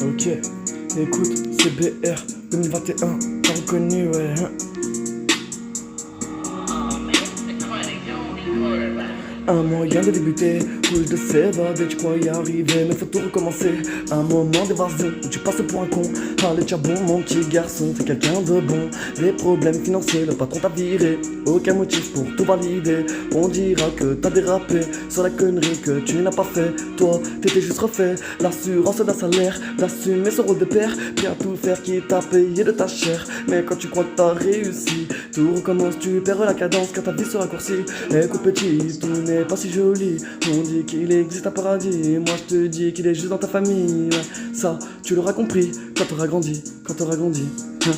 Ok, écoute, c'est BR 2021, t'as reconnu, ouais. Un moyen de débuter, couche de s'évader, tu crois y arriver, mais faut tout recommencer. Un moment d'évasion où tu passes pour un con. Allez, tiens bon, mon petit garçon, t'es quelqu'un de bon. Des problèmes financiers, le patron t'a viré. Aucun motif pour tout valider. On dira que t'as dérapé sur la connerie que tu n'as pas fait. Toi, t'étais juste refait. L'assurance d'un salaire, d'assumer son rôle de père. Puis à tout faire qui t'a payé de ta chair. Mais quand tu crois que t'as réussi, tout recommence, tu perds la cadence car ta vie se raccourcit. Écoute petit, tout n'est pas si joli. On dit qu'il existe un paradis, moi je te dis qu'il est juste dans ta famille. Ouais, ça, tu l'auras compris quand t'auras grandi, quand t'auras grandi. Hein.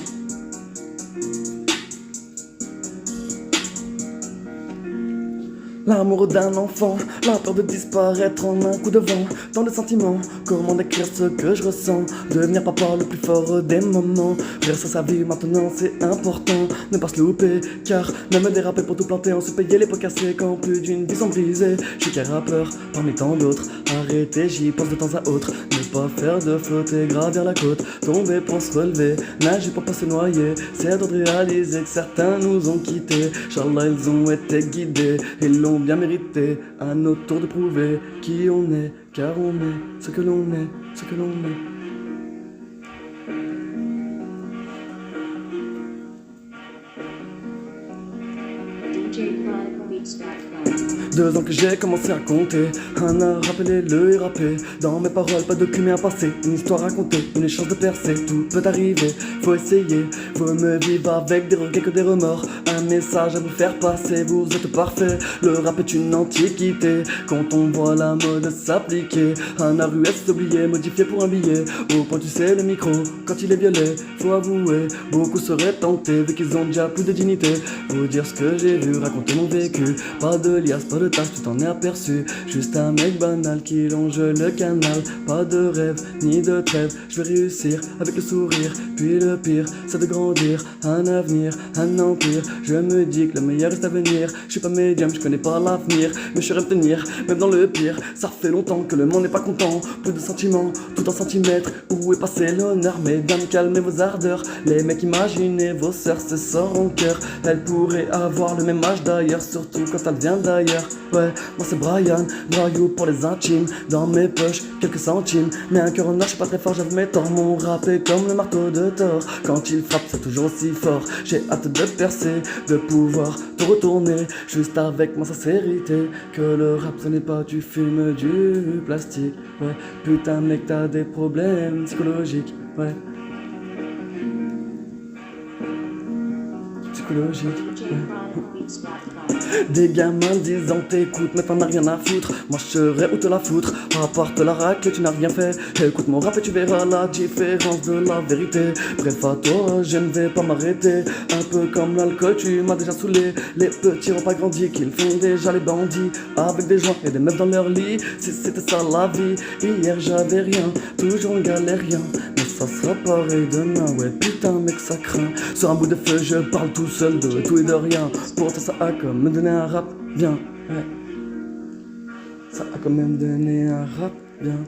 L'amour d'un enfant, la peur de disparaître en un coup de vent. Dans le sentiment, comment décrire ce que je ressens? Devenir papa le plus fort des moments. Rire sur sa vie maintenant c'est important. Ne pas se louper, car même déraper pour tout planter. On se payait les pots cassés quand plus d'une vie sont brisées. Je suis qu'un rappeur parmi tant d'autres. Arrêtez, j'y pense de temps à autre. Ne pas faire de faute et gravir la côte. Tomber pour se relever, nager pour pas se noyer. C'est de réaliser que certains nous ont quittés. Inch'Allah ils ont été guidés, ils l'ont bien mérité. À notre tour de prouver qui on est, car on est ce que l'on est, ce que l'on est. DJChronicalBeats.com. 2 ans que j'ai commencé à compter, un à rappeler le et rapper. Dans mes paroles, pas de cul mais un passé, une histoire racontée, une chance de percer. Tout peut arriver, faut essayer, faut me vivre avec des regrets que des remords. Un message à vous faire passer, vous êtes parfait. Le rap est une antiquité, quand on voit la mode s'appliquer. Un art US oublié, modifié pour un billet. Au point tu sais le micro, quand il est violet, faut avouer, beaucoup seraient tentés, vu qu'ils ont déjà plus de dignité. Vous dire ce que j'ai vu, raconter mon vécu. Pas de liasse, pas de tâche, tu t'en es aperçu. Juste un mec banal qui longe le canal. Pas de rêve, ni de trêve, je vais réussir avec le sourire. Puis le pire, c'est de grandir, un avenir, un empire. Je me dis que le meilleur est à venir. Je suis pas médium, je connais pas l'avenir, mais je rêve tenir, même dans le pire. Ça fait longtemps que le monde n'est pas content. Plus de sentiments, tout en centimètres. Où est passé l'honneur, mesdames, calmez vos ardeurs. Les mecs, imaginez vos sœurs, se sort en cœur. Elles pourraient avoir le même âge d'ailleurs, surtout quand elle vient d'ailleurs. Ouais, moi c'est Brian, Braillou pour les intimes. Dans mes poches, quelques centimes. Mais un cœur en or, je suis pas très fort, j'avoue mes torts. Mon rap est comme le marteau de Thor. Quand il frappe, c'est toujours aussi fort. J'ai hâte de percer, de pouvoir te retourner. Juste avec ma sincérité. Que le rap ce n'est pas du film, du plastique. Ouais, putain mec, t'as des problèmes psychologiques. Ouais. Psychologique. DJChronicalBeats.com. Des gamins disant t'écoutes mais t'en as rien à foutre. Moi je serais où te la foutre. À part te la racler tu n'as rien fait. Écoute mon rap et tu verras la différence de la vérité. Bref à toi je ne vais pas m'arrêter. Un peu comme l'alcool tu m'as déjà saoulé. Les petits ont pas grandi qu'ils font déjà les bandits. Avec des joints et des meufs dans leur lit. Si c'était ça la vie. Hier j'avais rien, toujours en galérien. Mais ça sera pareil demain, ouais putain mec ça craint. Sur un bout de feu je parle tout seul de tout et de rien. Pourtant ça a comme me donné un rap bien, ouais. Ça a quand même donné un rap bien.